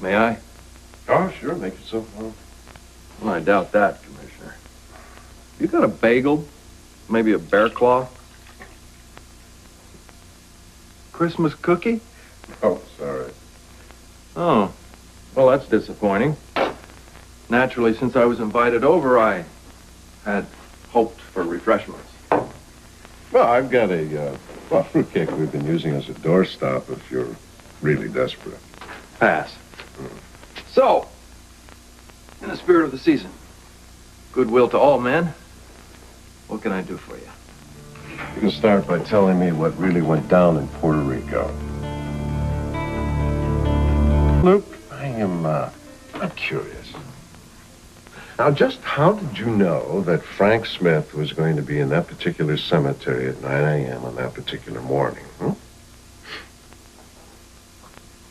May I? Oh, sure, make yourself home. Well, I doubt that, Commissioner. You got a bagel? Maybe a bear claw? Christmas cookie? Oh, sorry. Oh, well, that's disappointing. Naturally, since I was invited over, I had hoped for refreshments. Well, I've got a fruitcake we've been using as a doorstop if you're really desperate. Pass. So, in the spirit of the season, goodwill to all men, what can I do for you? You can start by telling me what really went down in Puerto Rico. Luke, I'm curious. Now, just how did you know that Frank Smith was going to be in that particular cemetery at 9 a.m. on that particular morning?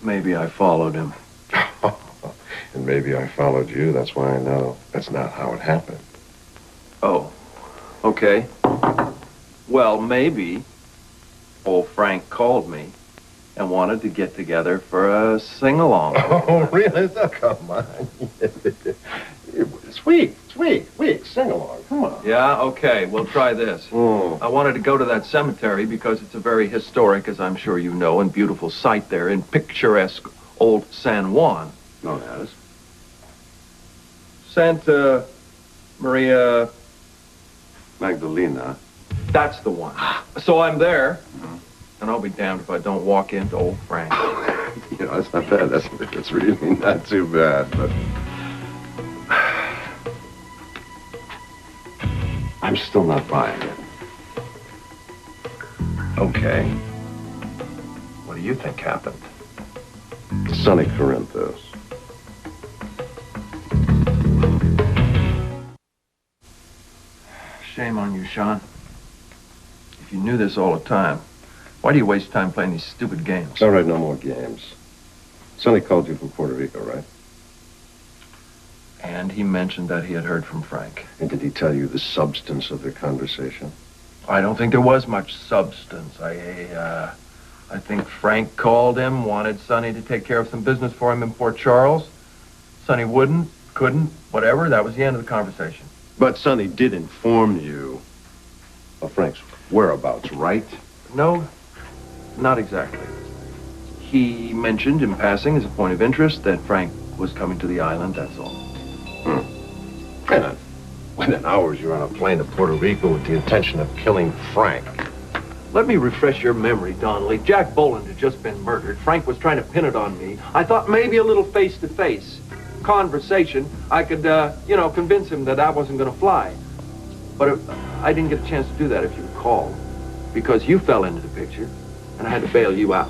Maybe I followed him. And maybe I followed you. That's why I know that's not how it happened. Oh, okay. Well, maybe old Frank called me and wanted to get together for a sing-along. Oh, really? Oh, come on. Sweet, sing-along. Come on. Yeah, okay, we'll try this. I wanted to go to that cemetery because it's a very historic, as I'm sure you know, and beautiful site there in picturesque old San Juan. Known as? Santa Maria... Magdalena. That's the one. So I'm there, and I'll be damned if I don't walk into old Frank. You know, that's not bad. That's really not too bad, but... I'm still not buying it. Okay. What do you think happened? Sonny Corinthos. Shame on you, Sean. If you knew this all the time, why do you waste time playing these stupid games? All right, no more games. Sonny called you from Puerto Rico, right? And he mentioned that he had heard from Frank. And did he tell you the substance of their conversation? I don't think there was much substance. I think Frank called him, wanted Sonny to take care of some business for him in Port Charles. Sonny wouldn't, couldn't, whatever. That was the end of the conversation. But Sonny did inform you of Frank's whereabouts, right? No, not exactly. He mentioned in passing as a point of interest that Frank was coming to the island, that's all. And within hours, you're on a plane to Puerto Rico with the intention of killing Frank. Let me refresh your memory, Donnelly. Jack Boland had just been murdered. Frank was trying to pin it on me. I thought maybe a little face-to-face conversation, I could, convince him that I wasn't going to fly. But I didn't get a chance to do that, if you recall, because you fell into the picture, and I had to bail you out.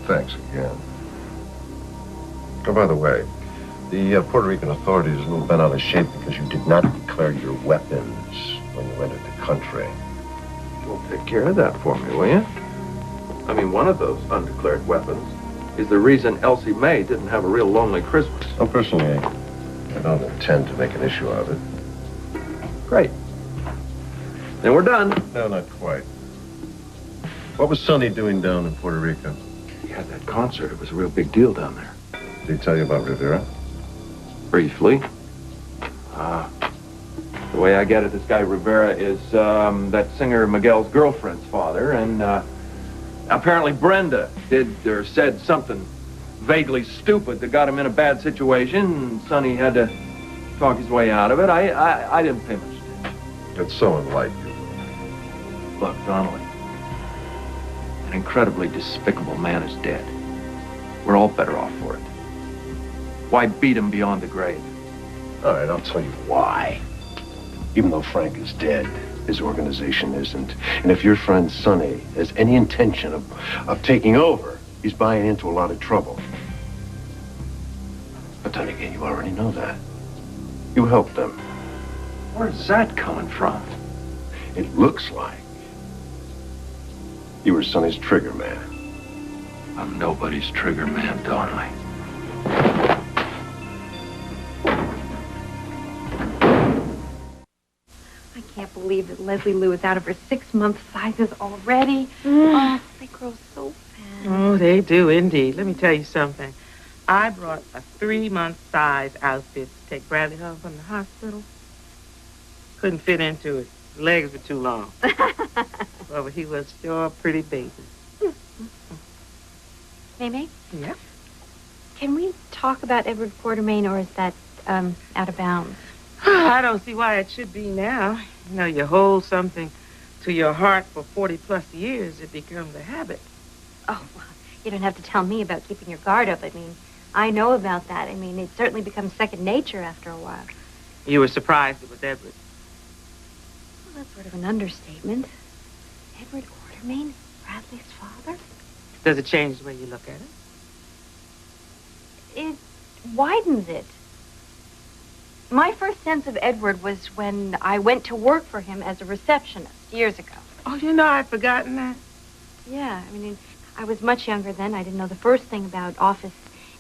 Thanks again. Oh, by the way, the Puerto Rican authorities are a little bent out of shape because you did not declare your weapons when you entered the country. Well, take care of that for me, will you? I mean, one of those undeclared weapons is the reason Elsie Mae didn't have a real lonely Christmas. Well, personally, I don't intend to make an issue of it. Great. Then we're done. No, not quite. What was Sonny doing down in Puerto Rico? He had that concert. It was a real big deal down there. Did he tell you about Rivera? Briefly. The way I get it, this guy Rivera is that singer Miguel's girlfriend's father, and apparently Brenda did or said something vaguely stupid that got him in a bad situation, and Sonny had to talk his way out of it. I didn't pay much attention. It's so unlike you. Look, Donnelly, an incredibly despicable man is dead. We're all better off for it. Why beat him beyond the grave? All right, I'll tell you why. Even though Frank is dead, his organization isn't. And if your friend Sonny has any intention of taking over, he's buying into a lot of trouble. But then again, you already know that. You helped them. Where's that coming from? It looks like you were Sonny's trigger man. I'm nobody's trigger man, Donnelly. I can't believe that Leslie Lou is out of her 6-month sizes already. Oh, they grow so fast. Oh, they do indeed. Let me tell you something. I brought a 3-month size outfit to take Bradley home from the hospital. Couldn't fit into it. His legs were too long. Well, but he was sure a pretty baby. Mae Mae? Yeah? Can we talk about Edward Quartermain, or is that out of bounds? I don't see why it should be now. You know, you hold something to your heart for 40-plus years, it becomes a habit. Oh, well, you don't have to tell me about keeping your guard up. I mean, I know about that. I mean, it certainly becomes second nature after a while. You were surprised it was Edward. Well, that's sort of an understatement. Edward Quartermain, Bradley's father? Does it change the way you look at it? It widens it. My first sense of Edward was when I went to work for him as a receptionist years ago. Oh, you know, I'd forgotten that. Yeah, I mean, I was much younger then. I didn't know the first thing about office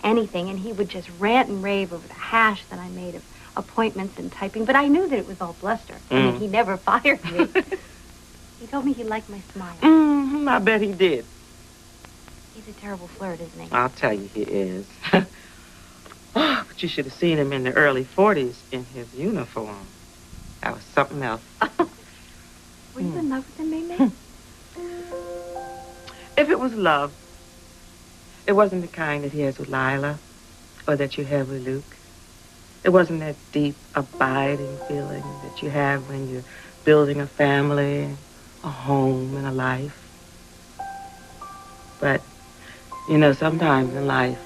anything, and he would just rant and rave over the hash that I made of appointments and typing, but I knew that it was all bluster. I mean, he never fired me. He told me he liked my smile. Mm-hmm, I bet he did. He's a terrible flirt, isn't he? I'll tell you he is. Oh, but you should have seen him in the early 40s in his uniform. That was something else. Were you in love with him, Mae Mae? If it was love, it wasn't the kind that he has with Lila or that you have with Luke. It wasn't that deep, abiding feeling that you have when you're building a family, a home, and a life. But, you know, sometimes in life,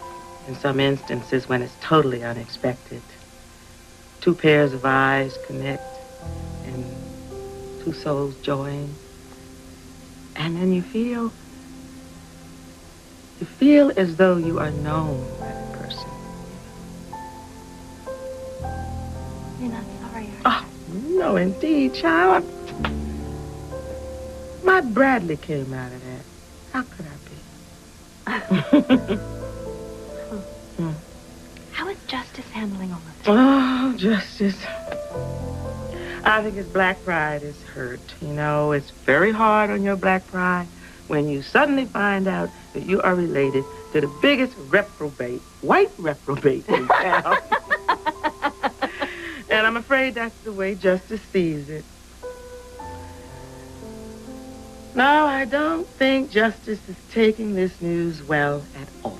in some instances when it's totally unexpected, two pairs of eyes connect and two souls join. And then you feel as though you are known by the person. You're not sorry, are you? Oh, no, indeed, child. My Bradley came out of that. How could I be? How is Justice handling all of this? Oh, Justice. I think his black pride is hurt. You know, it's very hard on your black pride when you suddenly find out that you are related to the biggest reprobate, white reprobate in town. And I'm afraid that's the way Justice sees it. No, I don't think Justice is taking this news well at all.